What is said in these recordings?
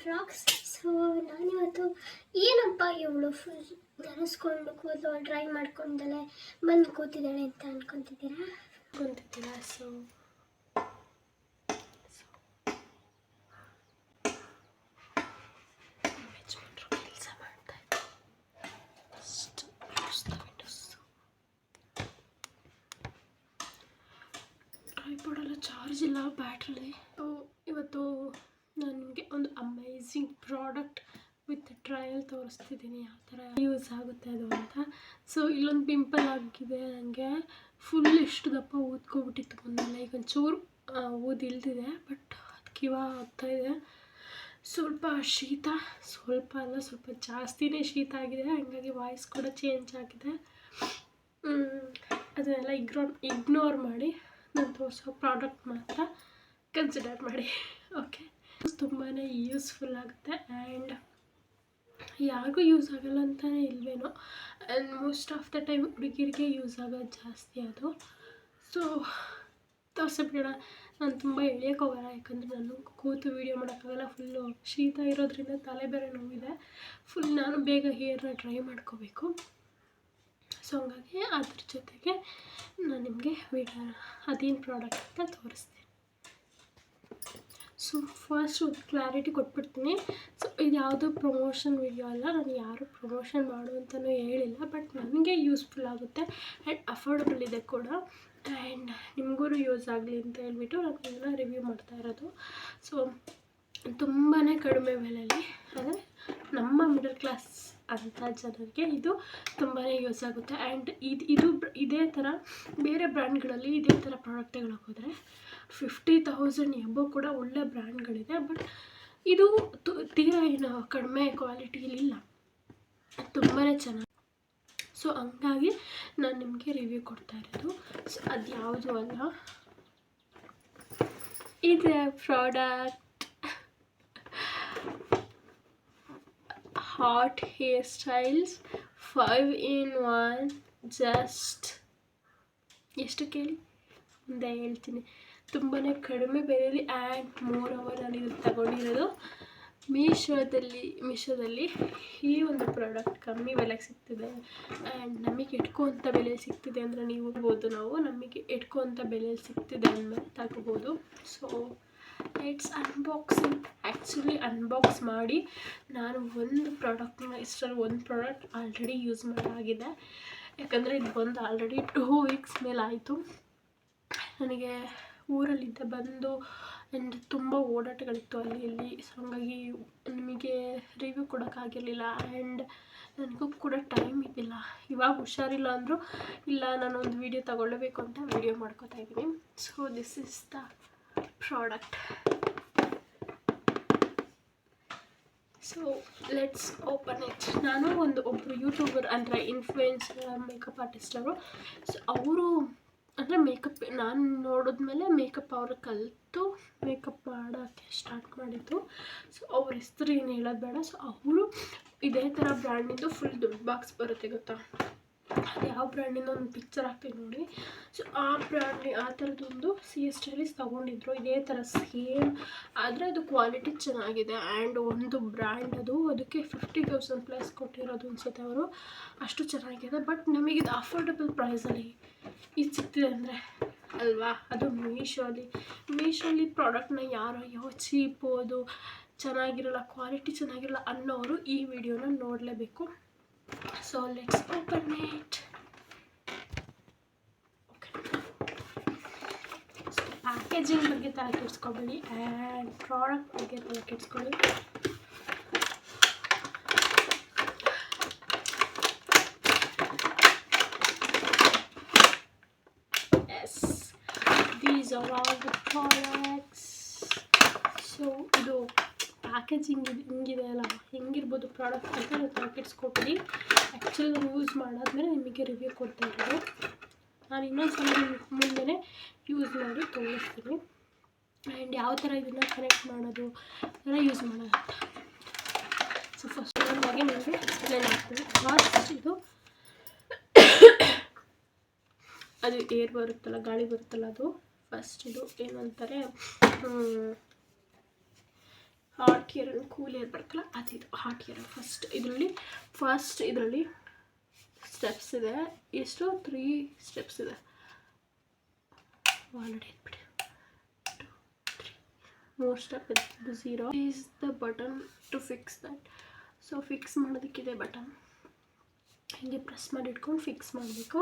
Vlogs. So ನಾನಿವತ್ತು ಏನಪ್ಪ ಇವಳು ಫುಲ್ ನೆನೆಸ್ಕೊಂಡು ಕೂದಲು ಡ್ರೈ ಮಾಡ್ಕೊಂಡಲೆ ಬಂದು ಕೂತಿದ್ದಾಳೆ ಅಂತ ಅನ್ಕೊತಿದ್ದೀರಾ. ಸೊ ಕೆಲಸ ಮಾಡ್ತಾ ಟ್ರೈಪಾಡೆಲ್ಲ ಚಾರ್ಜ್ ಇಲ್ಲ ಬ್ಯಾಟ್ರಲ್ಲಿ. ಇವತ್ತು ನಾನು ನಿಮಗೆ ಒಂದು ಅಮೇಝಿಂಗ್ ಪ್ರಾಡಕ್ಟ್ ವಿತ್ ಟ್ರಯಲ್ ತೋರಿಸ್ತಿದ್ದೀನಿ, ಯಾವ ಥರ ಯೂಸ್ ಆಗುತ್ತೆ ಅದು ಅಂತ. ಸೊ ಇಲ್ಲೊಂದು ಪಿಂಪಲ್ ಆಗಿದೆ ನನಗೆ, ಫುಲ್ ಎಷ್ಟು ದಪ್ಪ ಊದ್ಕೊಬಿಟ್ಟಿತ್ತು ಮೊನ್ನೆಲ್ಲ. ಈಗ ಒಂಚೂರು ಊದಿಲ್ದಿದೆ, ಬಟ್ ಅದು ಕಿವ ಆಗ್ತಾಯಿದೆ. ಸ್ವಲ್ಪ ಶೀತ, ಸ್ವಲ್ಪ ಜಾಸ್ತಿನೇ ಶೀತ ಆಗಿದೆ, ಹಾಗಾಗಿ ವಾಯ್ಸ್ ಕೂಡ ಚೇಂಜ್ ಆಗಿದೆ. ಅದನ್ನೆಲ್ಲ ಇಗ್ನೋರ್ ಮಾಡಿ ನಾನು ತೋರಿಸೋ ಪ್ರಾಡಕ್ಟ್ ಮಾತ್ರ ಕನ್ಸಿಡರ್ ಮಾಡಿ, ಓಕೆ. ತುಂಬಾ ಯೂಸ್ಫುಲ್ ಆಗುತ್ತೆ ಆ್ಯಂಡ್ ಯಾರಿಗೂ ಯೂಸ್ ಆಗಲ್ಲ ಅಂತಲೇ ಇಲ್ವೇನೋ. And most of the time ಹುಡುಗಿರಿಗೆ ಯೂಸ್ ಆಗೋದು ಜಾಸ್ತಿ ಅದು. ಸೊ ತೋರಿಸ್ಬಿಡೋಣ. ನಾನು ತುಂಬ ಎಳೆಯೋಕೆ ಹೋಗಲ್ಲ, ಯಾಕಂದರೆ ನಾನು ಕೂತು ವೀಡಿಯೋ ಮಾಡೋಕ್ಕಾಗಲ್ಲ. ಫುಲ್ಲು ಶೀತ ಇರೋದ್ರಿಂದ ತಲೆ ಬೇರೆ ನೋವಿದೆ. ಫುಲ್ ನಾನು ಬೇಗ ಹೇರ್ನ ಡ್ರೈ ಮಾಡ್ಕೋಬೇಕು. ಸೊ ಹಂಗಾಗಿ ಅದ್ರ ಜೊತೆಗೆ ನಾನು ನಿಮಗೆ ವೀಡಿಯೋ ಅದೇನು ಪ್ರಾಡಕ್ಟ್ ಅಂತ ತೋರಿಸ್ತೀನಿ. ಸೊ ಫಸ್ಟ್ ಒಂದು ಕ್ಲಾರಿಟಿ ಕೊಟ್ಬಿಡ್ತೀನಿ. ಸೊ ಇದು ಯಾವುದೋ ಪ್ರಮೋಷನ್ ವಿಡಿಯೋ ಅಲ್ಲ, ನಾನು ಯಾರು ಪ್ರಮೋಷನ್ ಮಾಡು ಅಂತಲೂ ಹೇಳಿಲ್ಲ, ಬಟ್ ನನಗೆ ಯೂಸ್ಫುಲ್ ಆಗುತ್ತೆ ಆ್ಯಂಡ್ ಅಫೋರ್ಡಬಲ್ ಇದೆ ಕೂಡ, ಆ್ಯಂಡ್ ನಿಮಗೂ ಯೂಸ್ ಆಗಲಿ ಅಂತ ಹೇಳ್ಬಿಟ್ಟು ನಾನು ಇದನ್ನು ರಿವ್ಯೂ ಮಾಡ್ತಾ ಇರೋದು. ಸೊ ತುಂಬಾ ಕಡಿಮೆ ಬೆಲೆಯಲ್ಲಿ, ಅಂದರೆ ನಮ್ಮ ಮಿಡಲ್ ಕ್ಲಾಸ್ ಅಂಥ ಜನರಿಗೆ ಇದು ತುಂಬಾ ಯೂಸ್ ಆಗುತ್ತೆ. ಆ್ಯಂಡ್ ಇದೇ ಥರ ಬೇರೆ ಬ್ರ್ಯಾಂಡ್ಗಳಲ್ಲಿ ಇದೇ ಥರ ಪ್ರಾಡಕ್ಟ್ಗಳು ಹೋದರೆ 50,000 ಎಬೋ ಕೂಡ ಒಳ್ಳೆ ಬ್ರ್ಯಾಂಡ್ಗಳಿದೆ, ಬಟ್ ಇದು ತೀರಾ ಏನು ಕಡಿಮೆ ಕ್ವಾಲಿಟಿಲಿಲ್ಲ, ತುಂಬಾ ಚೆನ್ನಾಗಿ. ಸೊ ಹಂಗಾಗಿ ನಾನು ನಿಮಗೆ ರಿವ್ಯೂ ಕೊಡ್ತಾ ಇರೋದು. ಸೊ ಅದು ಯಾವುದು ಅಲ್ಲ, ಇದೆ product hot hair styles 5-in-1. Just ಎಷ್ಟು ಕೇಳಿ ಮುಂದೆ ಹೇಳ್ತೀನಿ. ತುಂಬಾ ಕಡಿಮೆ ಬೆಲೆಯಲ್ಲಿ ಆ್ಯಂಡ್ ಮೋರ್ ನಾನು ಇದು ತಗೊಂಡಿರೋದು ಮೀಶೋದಲ್ಲಿ ಈ ಒಂದು ಪ್ರಾಡಕ್ಟ್ ಕಮ್ಮಿ ಬೆಲೆಗೆ ಸಿಗ್ತಿದೆ ಆ್ಯಂಡ್ ನಮಗೆ ಎಟ್ಕೋವಂಥ ಬೆಲೆಯಲ್ಲಿ ಸಿಗ್ತಿದೆ ಅಂದರೆ ನೀವು ಹೋಗ್ಬೋದು, ನಾವು ನಮಗೆ ಎಟ್ಕೋವಂಥ ಬೆಲೆಯಲ್ಲಿ ಸಿಗ್ತಿದೆ ಅಂದಮೇಲೆ ತಗೋಬೋದು. So it's unboxing. Actually unbox ಮಾಡಿ ನಾನು ಒಂದು ಪ್ರಾಡಕ್ಟ್ ಆಲ್ರೆಡಿ ಯೂಸ್ ಮಾಡಾಗಿದೆ, ಯಾಕಂದರೆ ಇದು ಬಂದು ಆಲ್ರೆಡಿ 2 ವೀಕ್ಸ್ ಮೇಲೆ ಆಯಿತು. ನನಗೆ ಊರಲ್ಲಿದ್ದೆ ಬಂದು ಆ್ಯಂಡ್ ತುಂಬ ಓಡಾಟಗಳಿತ್ತು ಅಲ್ಲಿ ಇಲ್ಲಿ. ಸೊ ಹಾಗಾಗಿ ನಿಮಗೆ ರಿವ್ಯೂ ಕೊಡೋಕ್ಕಾಗಿರಲಿಲ್ಲ ಆ್ಯಂಡ್ ನನಗೂ ಕೂಡ ಟೈಮ್ ಇದ್ದಿಲ್ಲ. ಇವಾಗ ಹುಷಾರಿಲ್ಲ ಅಂದರೂ ಇಲ್ಲ, ನಾನೊಂದು ವೀಡಿಯೋ ತಗೊಳ್ಳೇಬೇಕು ಅಂತ ವೀಡಿಯೋ ಮಾಡ್ಕೋತಾ ಇದ್ದೀನಿ. So this is the product. So let's open it. ನಾನು ಒಬ್ಬರು ಯೂಟ್ಯೂಬರ್ ಅಂದರೆ ಇನ್ಫ್ಲೂಯೆನ್ಸರ್ ಮೇಕಪ್ ಆರ್ಟಿಸ್ಟ್ ಅವರು. ಸೊ ಅವರು ಅಂದರೆ ಮೇಕಪ್ ನಾನು ನೋಡಿದ್ಮೇಲೆ ಮೇಕಪ್ ಅವರು ಕಲಿತು ಮೇಕಪ್ ಮಾಡೋಕ್ಕೆ ಸ್ಟಾರ್ಟ್ ಮಾಡಿದ್ದು. ಸೊ ಅವ್ರ ಹೆಸರು ಏನು ಹೇಳೋದು ಬೇಡ. ಸೊ ಅವರು ಇದೇ ಥರ ಬ್ರ್ಯಾಂಡಿಂದು ಫುಲ್ ದೊಡ್ಡ ಬಾಕ್ಸ್ ಬರುತ್ತೆ ಗೊತ್ತಾ, ಅದು ಯಾವ ಬ್ರ್ಯಾಂಡಿಂದ ಒಂದು ಪಿಕ್ಚರ್ ಹಾಕ್ತೀನಿ ನೋಡಿ. ಸೊ ಆ ಥರದೊಂದು CS ಸ್ಟೈಲಿಸ್ ತೊಗೊಂಡಿದ್ರು, ಇದೇ ಥರ ಸೇಮ್, ಆದರೆ ಅದು ಕ್ವಾಲಿಟಿ ಚೆನ್ನಾಗಿದೆ ಆ್ಯಂಡ್ ಒಂದು ಬ್ರ್ಯಾಂಡ್ ಅದಕ್ಕೆ 50,000 ಪ್ಲಸ್ ಕೊಟ್ಟಿರೋದು ಅನಿಸುತ್ತೆ ಅವರು, ಅಷ್ಟು ಚೆನ್ನಾಗಿದೆ. ಬಟ್ ನಮಗಿದು ಅಫೋರ್ಡಬಲ್ ಪ್ರೈಸಲ್ಲಿ ಇದು ಸಿಗ್ತಿದೆ ಅಂದರೆ ಅಲ್ವಾ, ಅದು ಮೀಶೋಲಿ ಪ್ರಾಡಕ್ಟ್ನ ಯಾರೋ ಚೀಪು, ಅದು ಚೆನ್ನಾಗಿರಲ್ಲ, ಕ್ವಾಲಿಟಿ ಚೆನ್ನಾಗಿರಲ್ಲ ಅನ್ನೋರು ಈ ವಿಡಿಯೋನ ನೋಡಲೇಬೇಕು. So let's open it. So packaging ಬಗ್ಗೆ ತಲೆ ಕೆಡಿಸ್ಕೊಬೇಡಿ ಆ್ಯಂಡ್ ಪ್ರಾಡಕ್ಟ್ ಬಗ್ಗೆ ತಲೆ ಕೆಡಿಸ್ಕೊಳ್ಳಿ. Yes, these are all the products. So ಇದು ಪ್ಯಾಕೇಜಿಂಗ್ ಹಿಂಗಿದೆ ಅಲ್ಲ, ಹೆಂಗಿರ್ಬೋದು ಪ್ರಾಡಕ್ಟ್ ಅಂತ ನೀವು ತಲೆ ಕೆಡಿಸ್ಕೊಬೇಡಿ. ಆ್ಯಕ್ಚುಲಿ ನಾನು ಯೂಸ್ ಮಾಡಾದ್ಮೇಲೆ ನಿಮಗೆ ರಿವ್ಯೂ ಕೊಡ್ತಾ ಇರೋದು. ನಾನು ಇನ್ನೊಂದ್ಸಲ ಮುಂದೆ ಯೂಸ್ ಮಾಡಿ ತೋರಿಸ್ತೀನಿ ಆ್ಯಂಡ್ ಯಾವ ಥರ ಇದನ್ನು ಕನೆಕ್ಟ್ ಮಾಡೋದು, ಥರ ಯೂಸ್ ಮಾಡೋದು ಅಂತ. ಸೊ ಫಸ್ಟ್ ಒಂದಾಗಿ ನಿಮಗೆ ಎಕ್ಸ್ಪ್ಲೇನ್ ಆಗ್ತದೆ. ಫಸ್ಟ್ ಇದು ಅದು ಏರ್ ಬರುತ್ತಲ್ಲ, ಗಾಳಿ ಬರುತ್ತಲ್ಲ, ಅದು ಫಸ್ಟ್ ಇದು ಏನಂತಾರೆ ಹಾಟ್ ಏರ್ ಕೂಲ್ ಏರ್ ಬರ್ತಲ್ಲ ಅದಿದು ಹಾಟ್ ಏರ್. ಫಸ್ಟ್ ಇದರಲ್ಲಿ ಸ್ಟೆಪ್ಸ್ ಇದೆ. ಎಷ್ಟು 3 ಸ್ಟೆಪ್ಸ್ ಇದೆ ಆಲ್ರೆಡಿ. ಇಟ್ಬಿಡಿ 3 ಸ್ಟೆಪ್ ಇದೆ. ಇದು 0 is the button to fix that. So fix ಮಾಡೋದಕ್ಕಿದೆ ಬಟನ್. ಹೀಗೆ ಪ್ರೆಸ್ ಮಾಡಿ ಇಟ್ಕೊಂಡು ಫಿಕ್ಸ್ ಮಾಡಬೇಕು.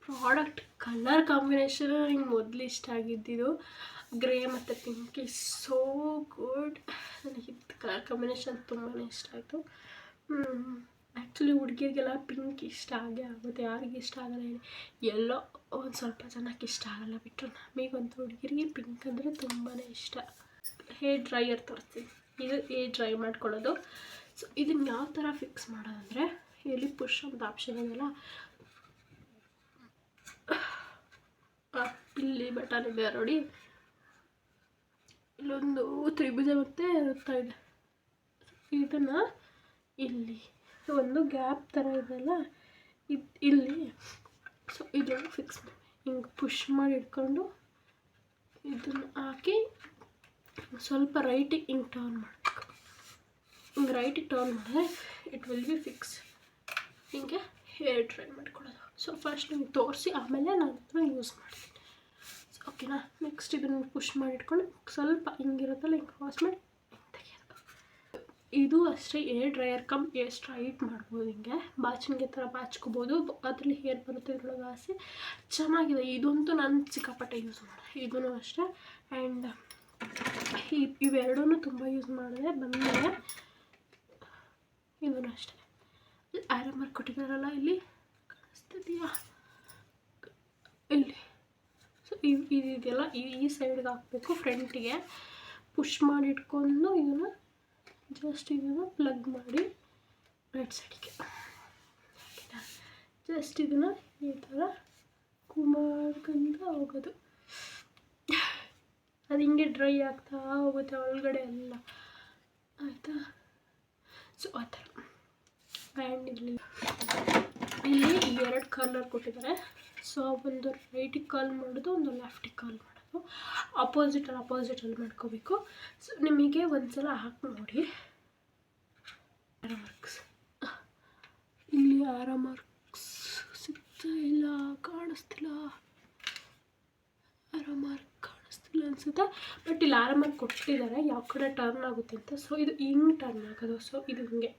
ಪ್ರಾಡಕ್ಟ್ ಕಲರ್ ಕಾಂಬಿನೇಷನ್ ಹಿಂಗೆ ಮೊದಲು ಇಷ್ಟ ಆಗಿದ್ದಿದ್ದು ಗ್ರೇ ಮತ್ತು ಪಿಂಕ್ ಇಸ್ ಸೋ ಗುಡ್. ನನಗೆ ಇದು ಕಲರ್ ಕಾಂಬಿನೇಷನ್ ತುಂಬಾ ಇಷ್ಟ ಆಯಿತು. ಆ್ಯಕ್ಚುಲಿ ಹುಡುಗಿರಿಗೆಲ್ಲ ಪಿಂಕ್ ಇಷ್ಟ ಆಗೇ ಆಗುತ್ತೆ, ಯಾರಿಗೆ ಇಷ್ಟ ಆಗಲ್ಲ ಹೇಳಿ. ಎಲ್ಲೋ ಒಂದು ಸ್ವಲ್ಪ ಜನಕ್ಕೆ ಇಷ್ಟ ಆಗಲ್ಲ, ಬಿಟ್ಟರು ನಮಗಂತೂ ಹುಡುಗಿರಿಗೆ ಪಿಂಕ್ ಅಂದರೆ ತುಂಬಾ ಇಷ್ಟ. ಹೇರ್ ಡ್ರೈಯರ್ ತೋರಿಸ್ತೀನಿ. ಇದು ಹೇರ್ ಡ್ರೈ ಮಾಡ್ಕೊಳ್ಳೋದು. ಸೊ ಇದನ್ನು ಯಾವ ಥರ ಫಿಕ್ಸ್ ಮಾಡೋದಂದರೆ, ಇಲ್ಲಿ ಪುಷ್ ಅಂತ ಆಪ್ಷನ್ ಇದೆಯಲ್ಲ, ಇಲ್ಲಿ ಬಟನ್ ಇದೆ ನೋಡಿ, ಇಲ್ಲೊಂದು ತ್ರಿಭುಜ ಮತ್ತು ವೃತ್ತ ಇದೆ. ಇದನ್ನು ಇಲ್ಲಿ ಒಂದು ಗ್ಯಾಪ್ ಥರ ಇದೆಯಲ್ಲ ಇಲ್ಲಿ, ಸೊ ಇದನ್ನು ಫಿಕ್ಸ್ ಮಾಡಿ ಹಿಂಗೆ ಪುಷ್ ಮಾಡಿ ಇಟ್ಕೊಂಡು ಇದನ್ನು ಹಾಕಿ ಸ್ವಲ್ಪ ರೈಟಿಗೆ ಹಿಂಗೆ ಟರ್ನ್ ಮಾಡಬೇಕು. ಹಿಂಗೆ ರೈಟಿಗೆ ಟರ್ನ್ ಮಾಡಿದ್ರೆ ಇಟ್ ವಿಲ್ ಬಿ ಫಿಕ್ಸ್. ಹಿಂಗೆ ಹೇರ್ ಡ್ರೈ ಮಾಡ್ಕೊಳ್ಳೋದು. ಸೊ ಫಸ್ಟ್ ನಿಮ್ಗೆ ತೋರಿಸಿ ಆಮೇಲೆ ನಾನು ಅದನ್ನ ಯೂಸ್ ಮಾಡ್ತೀನಿ. ಸೊ ಓಕೆನಾ. ನೆಕ್ಸ್ಟ್ ಇದನ್ನು ಪುಷ್ ಮಾಡಿ ಇಟ್ಕೊಂಡು ಸ್ವಲ್ಪ ಹಿಂಗಿರುತ್ತಲ್ಲ ಹಿಂಗೆ ಕ್ರಾಸ್ ಮಾಡಿ ತೆಗೆಯೋದು. ಇದು ಅಷ್ಟೇ hair dryer come hair straight ಮಾಡ್ಬೋದು. ಹಿಂಗೆ ಬಾಚಿಂಗೆ ಥರ ಬಾಚ್ಕೋಬೋದು. ಅದರಲ್ಲಿ ಹೇರ್ ಬರುತ್ತೆ ಇದ್ರೊಳಗೆ ಹಾಸಿ ಚೆನ್ನಾಗಿದೆ. ಇದಂತೂ ನಾನು ಸಿಕ್ಕಾಪಟ್ಟೆ ಯೂಸ್ ಮಾಡಿದೆ. ಇದೂ ಅಷ್ಟೇ. ಆ್ಯಂಡ್ ಇವೆರಡೂ ತುಂಬ ಯೂಸ್ ಮಾಡಿದೆ. ಬಂದಮೇಲೆ ಇದೂ ಅಷ್ಟೇ. ಆರಮರ್ ಕೊಟ್ಟಿದ್ದಾರಲ್ಲ ಇಲ್ಲಿ ಕಾಣಿಸ್ತಿದೆಯಾ ಇಲ್ಲಿ. ಸೊ ಇದೆಲ್ಲ ಈ ಸೈಡ್ಗೆ ಹಾಕಬೇಕು. ಫ್ರಂಟಿಗೆ ಪುಷ್ ಮಾಡಿ ಇಟ್ಕೊಂಡು ಇದನ್ನು ಪ್ಲಗ್ ಮಾಡಿ ರೈಟ್ ಸೈಡಿಗೆ ಜಸ್ಟ್ ಇದನ್ನು ಈ ಥರ ಮಾಡ್ಕೊಂತ ಹೋಗೋದು. ಅದು ಹಿಂಗೆ ಡ್ರೈ ಆಗ್ತಾ ಹೋಗುತ್ತೆ ಒಳಗಡೆ ಎಲ್ಲ, ಆಯಿತಾ. ಸೊ ಆ ಥರ. ಆ್ಯಂಡ್ ಇಲ್ಲಿ 2 ಕಾರ್ನರ್ ಕೊಟ್ಟಿದ್ದಾರೆ. ಸೊ ಒಂದು ರೈಟಿಗೆ ಕಾಲ್ ಮಾಡೋದು, ಒಂದು ಲೆಫ್ಟಿಗೆ ಕಾಲ್ ಮಾಡೋದು. ಅಪೋಸಿಟಲ್ಲಿ ಮಾಡ್ಕೋಬೇಕು. ಸೊ ನಿಮಗೆ ಒಂದ್ಸಲ ಹಾಕಿ ನೋಡಿ. ಮಾರ್ಕ್ಸ್ ಇಲ್ಲಿ ಮಾರ್ಕ್ಸ್ ಸಿಗ್ತಾ ಇಲ್ಲ, ಕಾಣಿಸ್ತಿಲ್ಲ. ಮಾರ್ಕ್ ಕಾಣಿಸ್ತಿಲ್ಲ ಅನಿಸುತ್ತೆ. ಬಟ್ ಇಲ್ಲಿ ಮಾರ್ಕ್ ಕೊಟ್ಟಿದ್ದಾರೆ ಯಾವ ಕಡೆ ಟರ್ನ್ ಆಗುತ್ತೆ ಅಂತ. ಸೊ ಇದು ಹಿಂಗೆ ಟರ್ನ್ ಆಗೋದು. ಸೊ ಇದು ಹಿಂಗೆ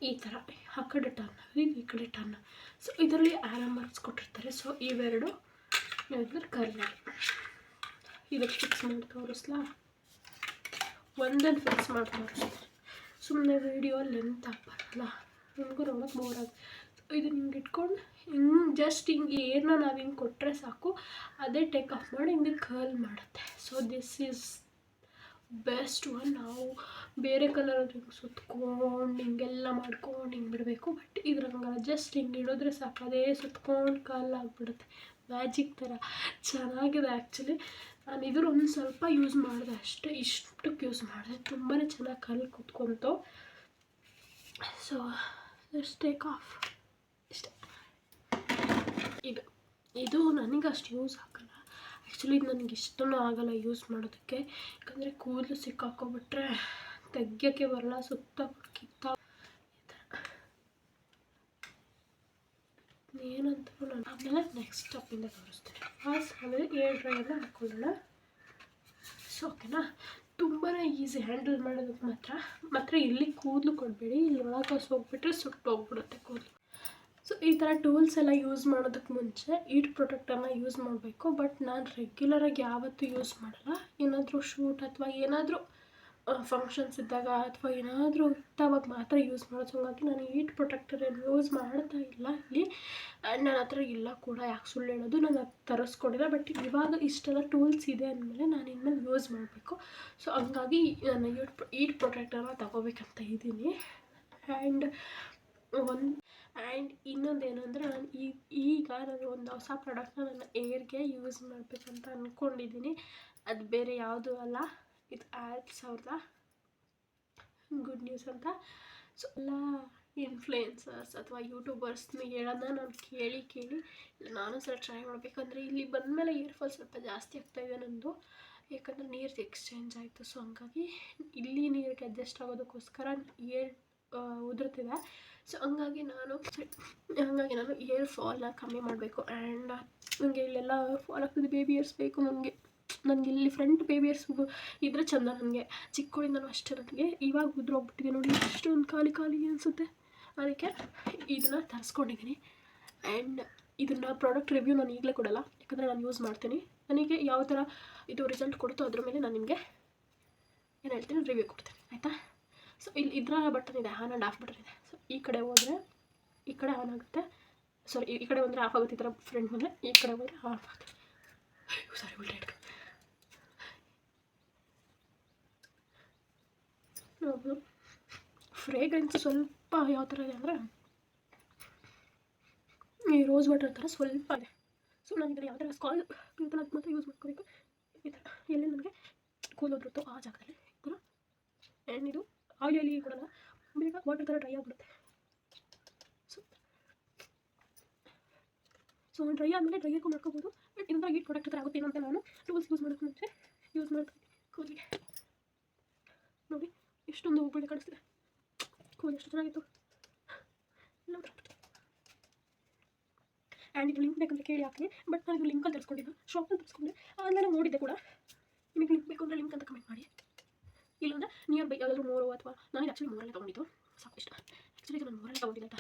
ಈ ಥರ ಆ ಕಡೆ ಟರ್ನ್ ಆಗೋದು, ಇದು ಈ ಕಡೆ ಟರ್ನ್. ಸೊ ಇದರಲ್ಲಿ ಮಾರ್ಕ್ಸ್ ಕೊಟ್ಟಿರ್ತಾರೆ. ಸೊ ಇವೆರಡು ಕರ್ನರ್. ಇದಕ್ಕೆ ಫಿಕ್ಸ್ ಮಾಡಿ ತೋರಿಸ್ಲಾ? ಒಂದನ್ನು ಫಿಕ್ಸ್ ಮಾಡಿ ತೋರಿಸ್ತೀನಿ. ಸುಮ್ಮನೆ ವೀಡಿಯೋ ಲೆಂತ್ ಆಗಬಾರಲ್ಲ, ನಿಮಗೂ ನೋಡೋಕೆ ಬೋರ್ ಆಗುತ್ತೆ. ಸೊ ಇದನ್ನ ಹಿಂಗೆ ಇಟ್ಕೊಂಡು ಜಸ್ಟ್ ಹಿಂಗೆ ಏರ್ನ ನಾವು ಹಿಂಗೆ ಕೊಟ್ಟರೆ ಸಾಕು, ಅದೇ ಟೇಕ್ ಆಫ್ ಮಾಡಿ ಹಿಂಗೆ ಕರ್ಲ್ ಮಾಡುತ್ತೆ. So this is best one. ನಾವು ಬೇರೆ ಕಲರ್ ಹಿಂಗೆ ಸುತ್ಕೊಂಡು ಹಿಂಗೆಲ್ಲ ಮಾಡ್ಕೊಂಡು ಹಿಂಗೆ ಬಿಡಬೇಕು. ಬಟ್ ಇದ್ರಂಗಲ್ಲ, ಜಸ್ಟ್ ಹಿಂಗೆ ಇಡೋದ್ರೆ ಸಾಕು, ಅದೇ ಸುತ್ಕೊಂಡು ಕರ್ಲ್ ಆಗಿಬಿಡುತ್ತೆ. ಮ್ಯಾಜಿಕ್ ಥರ ಚೆನ್ನಾಗಿದೆ. ಆ್ಯಕ್ಚುಲಿ ನಾನು ಒಂದು ಸ್ವಲ್ಪ ಯೂಸ್ ಮಾಡಿದೆ ಅಷ್ಟೇ, ಇಷ್ಟಕ್ಕೆ ಯೂಸ್ ಮಾಡಿದೆ. ತುಂಬಾ ಚೆನ್ನಾಗಿ ಕರ್ಲ್ ಕೂತ್ಕೊಂತು. So let's take off. ಇಷ್ಟೇ. ಇದು ನನಗಷ್ಟು ಯೂಸ್ ಆಗಲ್ಲ. ಆ್ಯಕ್ಚುಲಿ ಇದು ನನಗೆ ಇಷ್ಟನೂ ಆಗಲ್ಲ ಯೂಸ್ ಮಾಡೋದಕ್ಕೆ. ಯಾಕಂದರೆ ಕೂದಲು ಸಿಕ್ಕಾಕೊಬಿಟ್ರೆ ತೆಗಿಯೋಕ್ಕೆ ಬರಲ್ಲ, ಸುತ್ತ ಕಿತ್ತ ಏನಂತ ನಾನು ಆಮೇಲೆ ನೆಕ್ಸ್ಟ್ ಸ್ಟೆಪ್ಪಿಂದ ತೋರಿಸ್ತೀನಿ. ಆಮೇಲೆ ಹೇರ್ ಡ್ರೈಯರ್ನ ಹಾಕ್ಕೊಳ್ಳೋಣ. ಸೊ ಓಕೆನಾ. ತುಂಬಾ ಈಸಿ ಹ್ಯಾಂಡಲ್ ಮಾಡೋದಕ್ಕೆ ಮಾತ್ರ ಇಲ್ಲಿ ಕೂದಲು ಕೊಡಬೇಡಿ. ಇಲ್ಲಿ ಒಳಗೆ ಹೋಗ್ಬಿಟ್ರೆ ಸುಟ್ಟೋಗ್ಬಿಡುತ್ತೆ ಕೂದಲು. ಸೊ ಈ ಥರ ಟೂಲ್ಸ್ ಎಲ್ಲ ಯೂಸ್ ಮಾಡೋದಕ್ಕೆ ಮುಂಚೆ ಹೀಟ್ ಪ್ರೊಟೆಕ್ಟರ್ನ ಯೂಸ್ ಮಾಡಬೇಕು. ಬಟ್ ನಾನು ರೆಗ್ಯುಲರಾಗಿ ಯಾವತ್ತೂ ಯೂಸ್ ಮಾಡಲ್ಲ. ಏನಾದರೂ ಶೂಟ್ ಅಥವಾ ಏನಾದರೂ ಫಂಕ್ಷನ್ಸ್ ಇದ್ದಾಗ ಅಥವಾ ಏನಾದರೂ ಇಟ್ಟಾವಾಗ ಮಾತ್ರ ಯೂಸ್ ಮಾಡೋದು. ಹಾಗಾಗಿ ನಾನು ಹೀಟ್ ಪ್ರೊಟೆಕ್ಟರ್ ಏನು ಯೂಸ್ ಮಾಡ್ತಾ ಇಲ್ಲ ಇಲ್ಲಿ. ಆ್ಯಂಡ್ ನನ್ನ ಹತ್ರ ಇಲ್ಲ ಕೂಡ, ಯಾಕೆ ಸುಳ್ಳು ಹೇಳೋದು, ನಾನು ಅದು ತರಿಸ್ಕೊಂಡಿಲ್ಲ. ಬಟ್ ಇವಾಗ ಇಷ್ಟೆಲ್ಲ ಟೂಲ್ಸ್ ಇದೆ ಅಂದಮೇಲೆ ನಾನು ಇನ್ಮೇಲೆ ಯೂಸ್ ಮಾಡಬೇಕು. ಸೊ ಹಂಗಾಗಿ ನಾನು ಹೀಟ್ ಪ್ರೊಟೆಕ್ಟರ್ನ ತಗೋಬೇಕಂತ ಇದ್ದೀನಿ. ಆ್ಯಂಡ್ ಇನ್ನೊಂದೇನು ಅಂದರೆ, ನಾನು ಈಗ ನಾನು ಒಂದು ಹೊಸ ಪ್ರಾಡಕ್ಟ್ನ ನನ್ನ ಏರ್ಗೆ ಯೂಸ್ ಮಾಡಬೇಕಂತ ಅಂದ್ಕೊಂಡಿದ್ದೀನಿ. ಅದು ಬೇರೆ ಯಾವುದೂ ಅಲ್ಲ, ಇದು ಆ್ಯಡ್ಸ್ ಅವ್ರದ್ದು ಗುಡ್ ನ್ಯೂಸ್ ಅಂತ. ಸೊ ಎಲ್ಲ ಇನ್ಫ್ಲುಯೆನ್ಸರ್ಸ್ ಅಥವಾ ಯೂಟ್ಯೂಬರ್ಸ್ನ ಹೇಳೋದನ್ನ ನಾನು ಕೇಳಿ ನಾನು ಸಹ ಟ್ರೈ ಮಾಡಬೇಕಂದ್ರೆ ಇಲ್ಲಿ ಬಂದಮೇಲೆ ಏರ್ ಫಾಲ್ ಸ್ವಲ್ಪ ಜಾಸ್ತಿ ಆಗ್ತಾಯಿದೆ ನಂದು, ಯಾಕಂದರೆ ನೀರು ಎಕ್ಸ್ಚೇಂಜ್ ಆಯಿತು. ಸೊ ಹಂಗಾಗಿ ಇಲ್ಲಿ ನೀರಿಗೆ ಅಡ್ಜಸ್ಟ್ ಆಗೋದಕ್ಕೋಸ್ಕರ ಏರ್ ಉದುರ್ತಿದೆ. ಸೊ ಹಂಗಾಗಿ ನಾನು ಏರ್ ಫಾಲ್ನ ಕಮ್ಮಿ ಮಾಡಬೇಕು. ಆ್ಯಂಡ್ ನನಗೆ ಇಲ್ಲೆಲ್ಲ ಫಾಲ್ ಆಗ್ತಿದೆ, ಬೇಬಿ ಏರ್ಸ್ ಬೇಕು ನನಗೆ ಇಲ್ಲಿ ಫ್ರಂಟ್ ಬೇಬಿ ಏರ್ಸ್ ಇದ್ರೆ ಚೆಂದ. ನನಗೆ ಚಿಕ್ಕವಳಿಂದನೂ ಅಷ್ಟೇ, ನನಗೆ ಇವಾಗ ಉದುರೋಗ್ಬಿಟ್ಟಿದೆ ನೋಡಿ, ಇಷ್ಟೊಂದು ಖಾಲಿ ಅನಿಸುತ್ತೆ. ಅದಕ್ಕೆ ಇದನ್ನು ತರಿಸ್ಕೊಂಡಿದ್ದೀನಿ. ಆ್ಯಂಡ್ ಇದನ್ನು ಪ್ರಾಡಕ್ಟ್ ರಿವ್ಯೂ ನಾನು ಈಗಲೇ ಕೊಡೋಲ್ಲ, ಯಾಕಂದರೆ ನಾನು ಯೂಸ್ ಮಾಡ್ತೀನಿ. ನನಗೆ ಯಾವ ಥರ ಇದು ರಿಸಲ್ಟ್ ಕೊಡುತ್ತೋ ಅದ್ರ ಮೇಲೆ ನಾನು ನಿಮಗೆ ಏನು ಹೇಳ್ತೀನಿ ರಿವ್ಯೂ ಕೊಡ್ತೀನಿ, ಆಯಿತಾ. ಸೊ ಇಲ್ಲಿ ಇದರ ಬಟನ್ ಇದೆ, ಆನ್ ಆ್ಯಂಡ್ ಆಫ್ ಬಟನ್ ಇದೆ. ಸೊ ಈ ಕಡೆ ಹೋದರೆ ಈ ಕಡೆ ಆನ್ ಆಗುತ್ತೆ, ಸಾರಿ ಈ ಕಡೆ ಬಂದರೆ ಆಫ್ ಆಗುತ್ತೆ, ಈ ಥರ ಫ್ರಂಟ್ ಬಂದರೆ ಈ ಕಡೆ ಹೋದರೆ ಆಫ್ ಆಗುತ್ತೆ. ಸಾರಿ ಉಲ್ಟಾ ಇಟ್ಕೊಂಡು ನೋಡ್ಬೋದು. ಫ್ರೇಗ್ರೆನ್ಸ್ ಸ್ವಲ್ಪ ಯಾವ ಥರ ಇದೆ ಅಂದರೆ ಈ ರೋಸ್ ವಾಟರ್ ಥರ ಸ್ವಲ್ಪ ಇದೆ. ಸೊ ನಾನು ಇದನ್ನು ಯಾವ ಥರ ಸ್ಕಾಲ್ ಅಂತ ಮಾತ್ರ ಯೂಸ್ ಮಾಡ್ಕೋಬೇಕು. ಈ ಥರ ಎಲ್ಲಿ ನನಗೆ ಕೂದಲುದ್ರುತ್ತೋ ಆ ಜಾಗದಲ್ಲಿ ಈ ಥರ. ಆ್ಯಂಡ್ ಇದು ಆಯಿಲಿ ಕೊಡಲ್ಲ, ಬೇಗ ವಾಟರ್ ಥರ ಡ್ರೈ ಆಗಿಬಿಡುತ್ತೆ. ಸೊ ಡ್ರೈ ಆದಮೇಲೆ ಡ್ರೈಯಾಗೂ ಮಾಡ್ಕೋಬೋದು. ಬಟ್ ಇದೊಂಥರ ಗೀಟ್ ಪ್ರಾಡಕ್ಟ್ ಥರ ಆಗುತ್ತೆ ಅಂತ ನಾನು ಟೂಲ್ಸ್ ಯೂಸ್ ಮಾಡೋಕ್ಕೆ ಮುಂಚೆ ಯೂಸ್ ಮಾಡ್ತೀನಿ ಕೂದಲಿಗೆ. ನೋಡಿ ಎಷ್ಟೊಂದು ಒಳ್ಳೆ ಕಾಣಿಸ್ತಿದೆ, ಕೂದಲು ಎಷ್ಟು ಚೆನ್ನಾಗಿತ್ತು ಎಲ್ಲ ಉದುರಾಗ್ಬಿಟ್ಟು. ಆ್ಯಂಡ್ ಇದು ಲಿಂಕ್ ಬೇಕಂದ್ರೆ ಕೇಳಿ ಹಾಕ್ತೀನಿ, ಬಟ್ ನಾನು ಇದು ಲಿಂಕಲ್ಲಿ ತರಿಸ್ಕೊಂಡಿದ್ದು, ಶಾಪಲ್ಲಿ ತರಿಸ್ಕೊಂಡೆ. ಆಮೇಲೆ ನೋಡಿದ್ದೆ ಕೂಡ. ನಿಮಗೆ ಲಿಂಕ್ ಬೇಕು ಅಂದರೆ ಲಿಂಕ್ ಅಂತ ಕಮೆಂಟ್ ಮಾಡಿ, ಇಲ್ಲಾಂದರೆ ನಿಯರ್ ಬೈ ಯಾವುದಾದ್ರೂ ಮೋರೋ ಅಥವಾ ನಾನು ಆ್ಯಕ್ಚುಲಿ ಮೋರಲ್ಲೇ ತೊಗೊಂಡಿದ್ದು, ಸಾಕು ಇಷ್ಟ. ಆ್ಯಕ್ಚುಲಿ ನಾನು ಮೋರಲ್ಲೇ ತೊಗೊಂಡಿದ್ದೆ ಅಂತ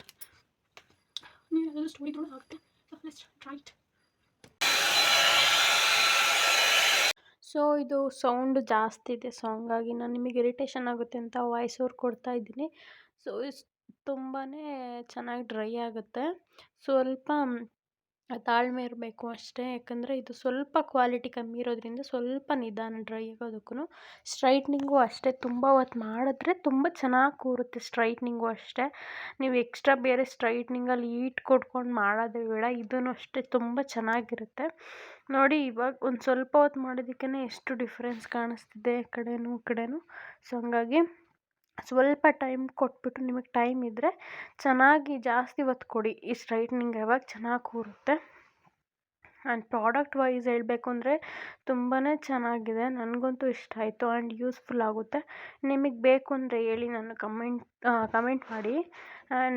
ನೀವು ಯಾವುದಾದ್ರೂ ಸ್ಟೋರಿ ಇದ್ರೂ ಆಗುತ್ತೆ. Let's try it. ಸೊ ಇದು ಸೌಂಡ್ ಜಾಸ್ತಿ ಇದೆ, ಸೊ ಹಂಗಾಗಿ ನಾನು ನಿಮಗೆ ಇರಿಟೇಷನ್ ಆಗುತ್ತೆ ಅಂತ ವಾಯ್ಸ್ ಓವರ್ ಕೊಡ್ತಾ ಇದ್ದೀನಿ. ಸೊ ತುಂಬಾ ಚೆನ್ನಾಗಿ ಡ್ರೈ ಆಗುತ್ತೆ, ಸ್ವಲ್ಪ ತಾಳ್ಮೆ ಇರಬೇಕು ಅಷ್ಟೇ. ಯಾಕಂದರೆ ಇದು ಸ್ವಲ್ಪ ಕ್ವಾಲಿಟಿ ಕಮ್ಮಿ ಇರೋದ್ರಿಂದ ಸ್ವಲ್ಪ ನಿಧಾನ ಡ್ರೈ ಆಗೋದಕ್ಕೂ. ಸ್ಟ್ರೈಟ್ನಿಂಗು ಅಷ್ಟೇ, ತುಂಬ ಹೊತ್ತು ಮಾಡಿದ್ರೆ ತುಂಬ ಚೆನ್ನಾಗಿ ಕೂರುತ್ತೆ. ಸ್ಟ್ರೈಟ್ನಿಂಗು ಅಷ್ಟೇ, ನೀವು ಎಕ್ಸ್ಟ್ರಾ ಬೇರೆ ಸ್ಟ್ರೈಟ್ನಿಂಗಲ್ಲಿ ಹೀಟ್ ಕೊಟ್ಕೊಂಡು ಮಾಡೋದೇ ಬೇಡ. ಇದೂ ಅಷ್ಟೇ ತುಂಬ ಚೆನ್ನಾಗಿರುತ್ತೆ. ನೋಡಿ ಇವಾಗ ಒಂದು ಸ್ವಲ್ಪ ಹೊತ್ತು ಮಾಡೋದಕ್ಕೇ ಎಷ್ಟು ಡಿಫ್ರೆನ್ಸ್ ಕಾಣಿಸ್ತಿದೆ ಈ ಕಡೆನೂ. ಸೊ ಹಂಗಾಗಿ ಸ್ವಲ್ಪ ಟೈಮ್ ಕೊಟ್ಬಿಟ್ಟು, ನಿಮಗೆ ಟೈಮ್ ಇದ್ದರೆ ಚೆನ್ನಾಗಿ ಜಾಸ್ತಿ ಹೊತ್ತು ಕೊಡಿ, ಈ ಸ್ಟ್ರೈಟ್ನಿಂಗ್ ಯಾವಾಗ ಚೆನ್ನಾಗಿ ಕೂರುತ್ತೆ. ಆ್ಯಂಡ್ ಪ್ರಾಡಕ್ಟ್ ವೈಸ್ ಹೇಳಬೇಕು ಅಂದರೆ ತುಂಬಾ ಚೆನ್ನಾಗಿದೆ, ನನಗಂತೂ ಇಷ್ಟ ಆಯಿತು. ಆ್ಯಂಡ್ ಯೂಸ್ಫುಲ್ ಆಗುತ್ತೆ. ನಿಮಗೆ ಬೇಕು ಅಂದರೆ ಹೇಳಿ, ನಾನು ಕಮೆಂಟ್ ಮಾಡಿ,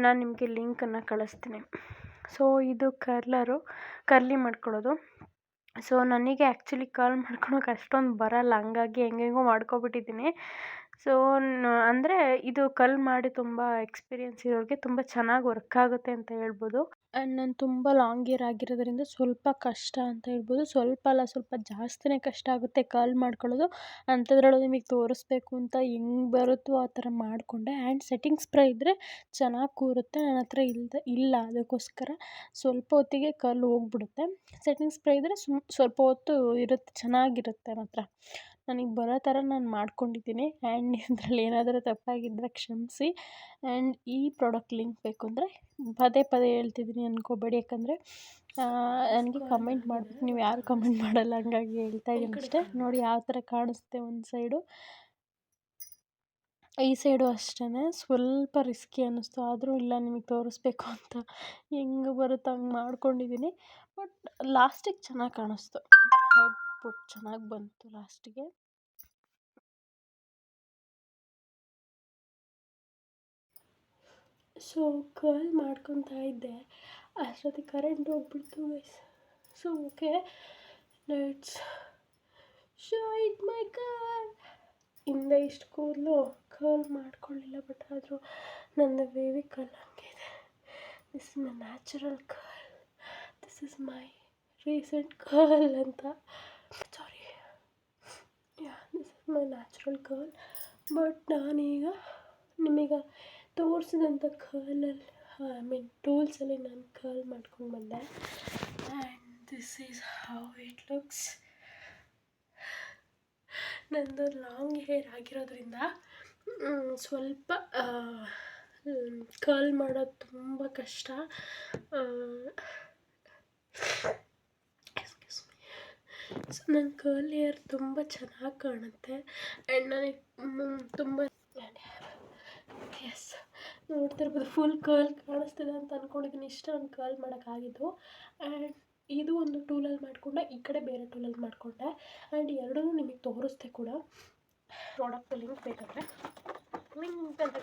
ನಾನು ನಿಮಗೆ ಲಿಂಕನ್ನು ಕಳಿಸ್ತೀನಿ. ಸೊ ಇದು ಕರ್ಲಿ ಮಾಡ್ಕೊಳ್ಳೋದು. ಸೊ ನನಗೆ ಆ್ಯಕ್ಚುಲಿ ಕರ್ಲ್ ಮಾಡ್ಕೊಳಕ್ಕೆ ಅಷ್ಟೊಂದು ಬರಲ್ಲ, ಹಂಗಾಗಿ ಹೆಂಗೆಂಗೋ ಮಾಡ್ಕೊಬಿಟ್ಟಿದ್ದೀನಿ. ಸೊ ಅಂದರೆ ಇದು ಕರ್ಲ್ ಮಾಡಿ ತುಂಬ ಎಕ್ಸ್ಪೀರಿಯೆನ್ಸ್ ಇರೋರಿಗೆ ತುಂಬ ಚೆನ್ನಾಗಿ ವರ್ಕ್ ಆಗುತ್ತೆ ಅಂತ ಹೇಳ್ಬೋದು. ಆ್ಯಂಡ್ ನಾನು ತುಂಬ ಲಾಂಗ್ ಹೇರ್ ಆಗಿರೋದ್ರಿಂದ ಸ್ವಲ್ಪ ಕಷ್ಟ ಅಂತ ಹೇಳ್ಬೋದು. ಸ್ವಲ್ಪ ಅಲ್ಲ, ಸ್ವಲ್ಪ ಜಾಸ್ತಿನೇ ಕಷ್ಟ ಆಗುತ್ತೆ ಕರ್ಲ್ ಮಾಡ್ಕೊಳ್ಳೋದು. ಅಂಥದ್ರಲ್ಲೂ ನಿಮಗೆ ತೋರಿಸ್ಬೇಕು ಅಂತ ಹೆಂಗೆ ಬರುತ್ತೋ ಆ ಥರ ಮಾಡಿಕೊಂಡೆ. ಆ್ಯಂಡ್ ಸೆಟ್ಟಿಂಗ್ ಸ್ಪ್ರೇ ಇದ್ದರೆ ಚೆನ್ನಾಗಿ ಕೂರುತ್ತೆ, ನನ್ನ ಹತ್ರ ಇಲ್ಲ, ಅದಕ್ಕೋಸ್ಕರ ಸ್ವಲ್ಪ ಹೊತ್ತಿಗೆ ಕರ್ಲ್ ಹೋಗ್ಬಿಡುತ್ತೆ. ಸೆಟ್ಟಿಂಗ್ ಸ್ಪ್ರೇ ಇದ್ದರೆ ಸ್ವಲ್ಪ ಹೊತ್ತು ಇರುತ್ತೆ, ಚೆನ್ನಾಗಿರುತ್ತೆ ನನ್ನ ಹತ್ರ. ನನಗೆ ಬರೋ ಥರ ನಾನು ಮಾಡ್ಕೊಂಡಿದ್ದೀನಿ. ಆ್ಯಂಡ್ ಇದರಲ್ಲಿ ಏನಾದರೂ ತಪ್ಪಾಗಿದ್ದರೆ ಕ್ಷಮಿಸಿ. ಆ್ಯಂಡ್ ಈ ಪ್ರಾಡಕ್ಟ್ ಲಿಂಕ್ ಬೇಕು ಅಂದರೆ ಪದೇ ಹೇಳ್ತಿದ್ದೀನಿ ಅಂದ್ಕೋಬೇಡಿ, ಯಾಕಂದರೆ ನನಗೆ ಕಮೆಂಟ್ ಮಾಡ್ಬಿಟ್ಟು ನೀವು ಯಾರು ಕಮೆಂಟ್ ಮಾಡಲ್ಲ, ಹಂಗಾಗಿ ಹೇಳ್ತಾ ಇದ್ದೀನಿ ಅಷ್ಟೇ. ನೋಡಿ ಯಾವ ಥರ ಕಾಣಿಸುತ್ತೆ ಒಂದು ಸೈಡು, ಈ ಸೈಡು ಅಷ್ಟೇ. ಸ್ವಲ್ಪ ರಿಸ್ಕಿ ಅನ್ನಿಸ್ತು, ಆದರೂ ಇಲ್ಲ ನಿಮಗೆ ತೋರಿಸ್ಬೇಕು ಅಂತ ಹೆಂಗೆ ಬರುತ್ತೋ ಹಂಗೆ ಮಾಡ್ಕೊಂಡಿದ್ದೀನಿ. ಬಟ್ ಲಾಸ್ಟಿಗೆ ಚೆನ್ನಾಗಿ ಕಾಣಿಸ್ತು, ಔಟ್ಪುಟ್ ಚೆನ್ನಾಗಿ ಬಂತು ಲಾಸ್ಟಿಗೆ. ಸೊ ಕರ್ಲ್ ಮಾಡ್ಕೊತಾ ಇದ್ದೆ, ಅಷ್ಟೊತ್ತಿಗೆ ಕರೆಂಟ್ ಹೋಗ್ಬಿಡ್ತು guys. So okay, let's show it my curl. ಹಿಂದೆ ಇಷ್ಟು ಕೂದಲು ಕರ್ಲ್ ಮಾಡ್ಕೊಳ್ಳಿಲ್ಲ, ಬಟ್ ಆದರೂ ನನ್ನ ಬೇಬಿ ಕರ್ಲ್ ಹಂಗೆ ಇದೆ. This is my natural curl, this is my recent curl ಅಂತ, sorry, this is my natural curl. But ನಾನೀಗ ನಿಮಗೆ ತೋರಿಸಿದಂಥ ಕರ್ಲಲ್ಲಿ ಟೂಲ್ಸಲ್ಲಿ ನಾನು ಕರ್ಲ್ ಮಾಡ್ಕೊಂಡು ಬಂದೆ. And this is how it looks. ನಂದು ಲಾಂಗ್ ಹೇರ್ ಆಗಿರೋದ್ರಿಂದ ಸ್ವಲ್ಪ ಕರ್ಲ್ ಮಾಡೋದು ತುಂಬ ಕಷ್ಟ. ಸೊ ನನ್ನ ಕರ್ಲ್ ಹೇರ್ ತುಂಬ ಚೆನ್ನಾಗಿ ಕಾಣುತ್ತೆ. ಆ್ಯಂಡ್ ನನಗೆ ತುಂಬ ಎಸ್, ನೋಡ್ತಿರ್ಬೋದು ಫುಲ್ ಕರ್ಲ್ ಕಾಣಿಸ್ತಿದೆ ಅಂತ ಅಂದ್ಕೊಂಡಿದ್ದೀನಿ. ಇಷ್ಟು ನಾನು ಕರ್ಲ್ ಮಾಡೋಕ್ಕಾಗಿದ್ದು. ಆ್ಯಂಡ್ ಇದು ಒಂದು ಟೂಲಲ್ಲಿ ಮಾಡಿಕೊಂಡೆ, ಈ ಕಡೆ ಬೇರೆ ಟೂಲಲ್ಲಿ ಮಾಡಿಕೊಂಡೆ. ಆ್ಯಂಡ್ ಎರಡೂ ನಿಮಗೆ ತೋರಿಸ್ದೆ ಕೂಡ. ಪ್ರಾಡಕ್ಟ್ ಲಿಂಕ್ ಬೇಕಾದರೆ ಲಿಂಕ್ ಅಂತ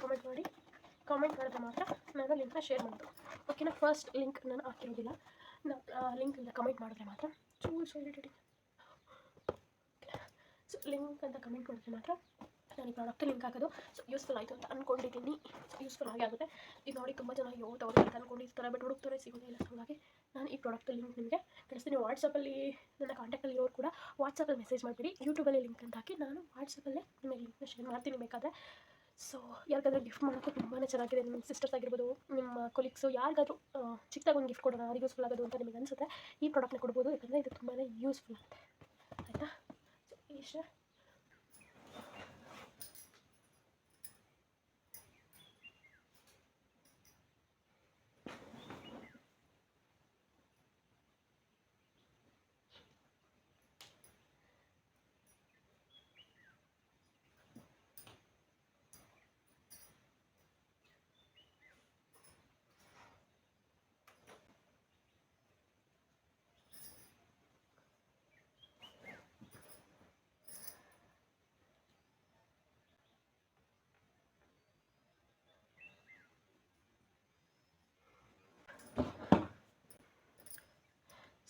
ಕಮೆಂಟ್ ಮಾಡಿದ್ರೆ ಮಾತ್ರ ನಾನು ಲಿಂಕ್ನ ಶೇರ್ ಮಾಡೋದು. ಓಕೆನಾ? ಫಸ್ಟ್ ಲಿಂಕ್ ನಾನು ಹಾಕಿರೋದಿಲ್ಲ, ಲಿಂಕ್ ಅಂತ ಕಮೆಂಟ್ ಮಾಡಿದ್ರೆ ಮಾತ್ರ ಸೊ ಲಿಂಕ್ ಅಂತ ಕಮೆಂಟ್ ಮಾಡಿದ್ರೆ ಮಾತ್ರ ನಾನು ಈ ಪ್ರಾಡಕ್ಟ್ ಲಿಂಕ್ ಹಾಕೋದು. ಸೊ ಯೂಸ್ಫುಲ್ ಆಯಿತು ಅಂತ ಅಂದ್ಕೊಂಡಿದ್ದೀನಿ. ಯೂಸ್ಫುಲ್ ಆಗುತ್ತೆ. ಇದು ನೋಡಿ ತುಂಬ ಜನ ತಗೊಳ್ಳಿ ಅಂತ ಅಂದ್ಕೊಂಡಿರ್ತಾರೆ, ಬಟ್ ಹುಡುಕ್ತಾರೆ ಸಿಗೋದೇ ಇಲ್ಲ. ಹಾಗಾಗಿ ನಾನು ಈ ಪ್ರಾಡಕ್ಟ್ ಲಿಂಕ್ ನಿಮಗೆ ಕಳಿಸ್ತೀನಿ. ವಾಟ್ಸಪ್ಪಲ್ಲಿ ನನ್ನ ಕಾಂಟ್ಯಾಕ್ಟಲ್ಲಿ ಇರೋರು ಕೂಡ ವಾಟ್ಸಪ್ಪಲ್ಲಿ ಮೆಸೇಜ್ ಮಾಡಿಬಿಡಿ. ಯೂಟ್ಯೂಬಲ್ಲಿ ಲಿಂಕ್ ಅಂತ ಹಾಕಿ ನಾನು ವಾಟ್ಸಪ್ಪಲ್ಲೇ ನಿಮಗೆ ಲಿಂಕ್ನ ಶೇರ್ ಮಾಡ್ತೀನಿ ಬೇಕಾದರೆ. ಸೊ ಯಾರಿಗಾದ್ರೂ ಗಿಫ್ಟ್ ಮಾಡೋಕ್ಕೆ ತುಂಬಾ ಚೆನ್ನಾಗಿದೆ. ನಿಮ್ಮ ಸಿಸ್ಟರ್ಸ್ ಆಗಿರ್ಬೋದು, ನಿಮ್ಮ ಕೊಲೀಗ್ಸು, ಯಾರಿಗಾದ್ರೂ ಚಿಕ್ಕದಾಗಿ ಒಂದು ಗಿಫ್ಟ್ ಕೊಡೋಣ, ಅವ್ರಿಗೆ ಯೂಸ್ಫುಲ್ ಆಗೋದು ಅಂತ ನಿಮಗೆ ಅನಿಸುತ್ತೆ, ಈ ಪ್ರಾಡಕ್ಟ್ನ ಕೊಡ್ಬೋದು. ಯಾಕಂದರೆ ಇದು ತುಂಬಾ ಯೂಸ್ಫುಲ್ ಆಗುತ್ತೆ. ಆಯಿತಾ? ಸೊ ಇಷ್ಟ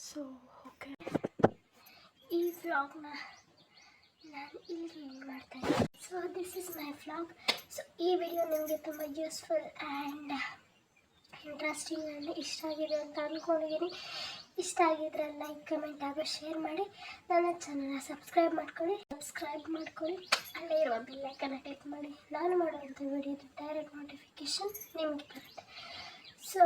ಸೊ ಓಕೆ, ಈ ವ್ಲಾಗ್ನ ನಾನು ಇಲ್ಲಿ ಎಂಡ್ ಮಾಡ್ತಾಯಿದ್ದೀನಿ. So this is my vlog. So ಈ ವಿಡಿಯೋ ನಿಮಗೆ ತುಂಬ ಯೂಸ್ಫುಲ್ ಆ್ಯಂಡ್ ಇಂಟ್ರೆಸ್ಟಿಂಗ್ ಆ್ಯಂಡ್ ಇಷ್ಟ ಆಗಿದೆ ಅಂತ ಅಂದ್ಕೊಂಡಿದ್ದೀನಿ. ಇಷ್ಟ ಆಗಿದ್ರೆ ಲೈಕ್, ಕಮೆಂಟ್ ಹಾಗೂ ಶೇರ್ ಮಾಡಿ. ನನ್ನ ಚಾನಲ್ನ ಸಬ್ಸ್ಕ್ರೈಬ್ ಮಾಡ್ಕೊಳ್ಳಿ. ಅಲ್ಲೇ ಇರುವ ಬೆಲ್ಲೈಕನ್ನ ಕ್ಲಿಕ್ ಮಾಡಿ. ನಾನು ಮಾಡುವಂಥ ವಿಡಿಯೋದು ಡೈರೆಕ್ಟ್ ನೋಟಿಫಿಕೇಷನ್ ನಿಮಗೆ ಬರುತ್ತೆ. ಸೊ